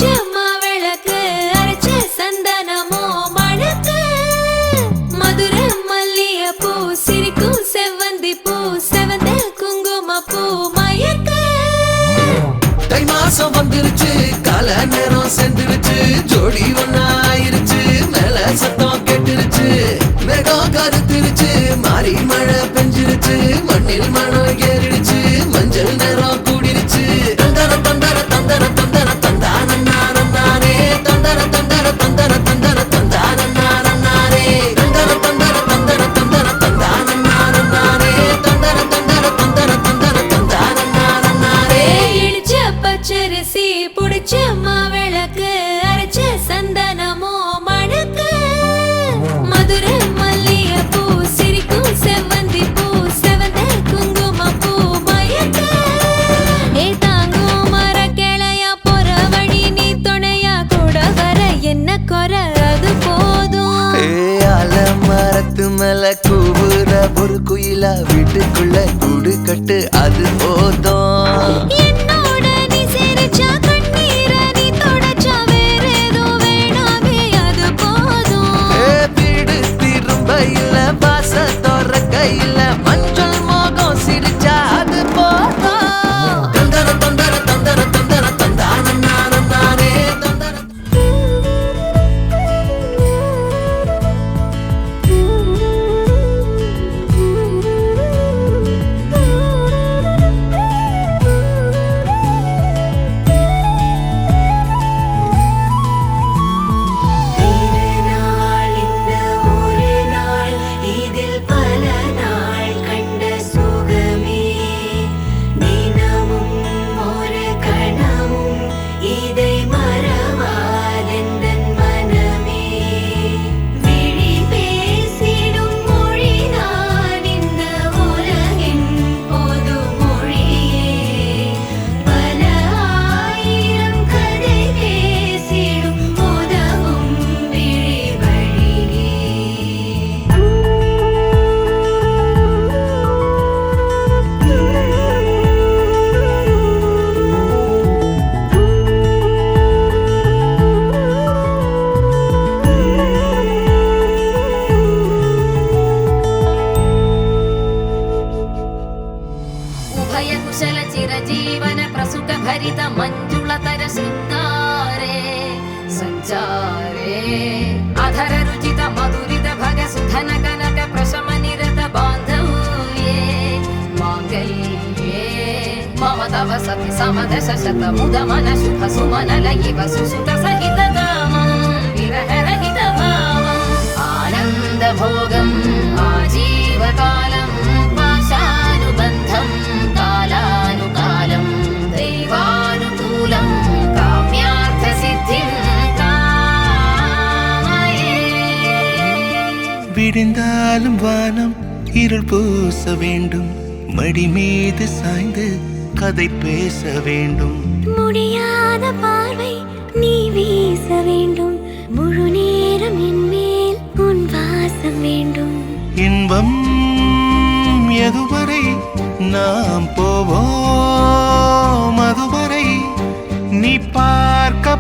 புடிச்ச மாவிளக்கு அரைச்ச சந்தனமோ மணக்கு மதுரை மல்லிகைப்பூ சிரிக்கும் செவ்வந்தி பூ செவந்த குங்கும பூ மயக்க தை மாசம் வந்துருச்சு கால நேரம் சென்றுருச்சு ஜோடி ஒன்னாயிருச்சு மேல சத்தம் கேட்டுருச்சு மேகம் கருத்துருச்சு மாறி மழை பெஞ்சிருச்சு மண்ணில் மனம் ஏறிடுச்சு மஞ்சள் நேரம் கூடிருச்சு தந்தர தந்தர தந்தர தந்தர தந்தானே தந்தர தந்தர தந்தர தந்தர தந்தானே தந்தர தந்தர தந்தர தந்தர தந்தானே தந்தர தந்தர தந்தர தந்தர தந்தானே இடிச்ச பச்சரிசி புடிச்ச மாவிளக்கு அரைச்ச சந்தனமோ மணக்கு மதுரை மல்லிகைப்பூ சிரிக்கும் செவ்வந்தி பூ செவந்த குங்கும பூ மயக்க ஏ தாங்கும் மர கிளையா போற வழி நீ துணையா கூட வர என்ன குறை அது போதும் ஆல மரத்து மேல கூவுற ஒரு குயிலா வீட்டுக்குள்ள கூடு கட்டு அது போதும் என்னோட நீ சிரிச்சா கண்ணீர நீ தொடச்சா வேற ஏதோ வேணாமே அது போதும் வீடு திரும்ப இல்ல பாச தோற கையில மஞ்சள் மோகம் சிரிச்சா அது போதும் தந்தர தந்தர தந்தர தந்தர தந்தானே தந்தர कुशल चिरजीवन प्रसुख भरित मंजुलतर शृंगारे संचारे अधर रुचित मधुरित भग सुधन कनक प्रशम निरत बांधव्ये मांगल्ये मम तव सति समदश शत मुद मन शुभ सुमन लयिव सुसुत सहित कामं विरह रहित भावम् आनंद भोगम् आजीवकालम् पाशानुबन्धम् कालानुकालं दैवानुकूलं काम्यार्थसिद्धिं कामये விடிந்தாலும் வானம் இருள் பூச வேண்டும் மடி மீது சாய்ந்து கதை பேச வேண்டும் முடியாத பார்வை நீ வீச வேண்டும் முழு நேரம் என் மேல் உன் வாசம் வேண்டும் இன்பம் எதுவரை நாம் போவோம் அதுவரை நீ பார்க்க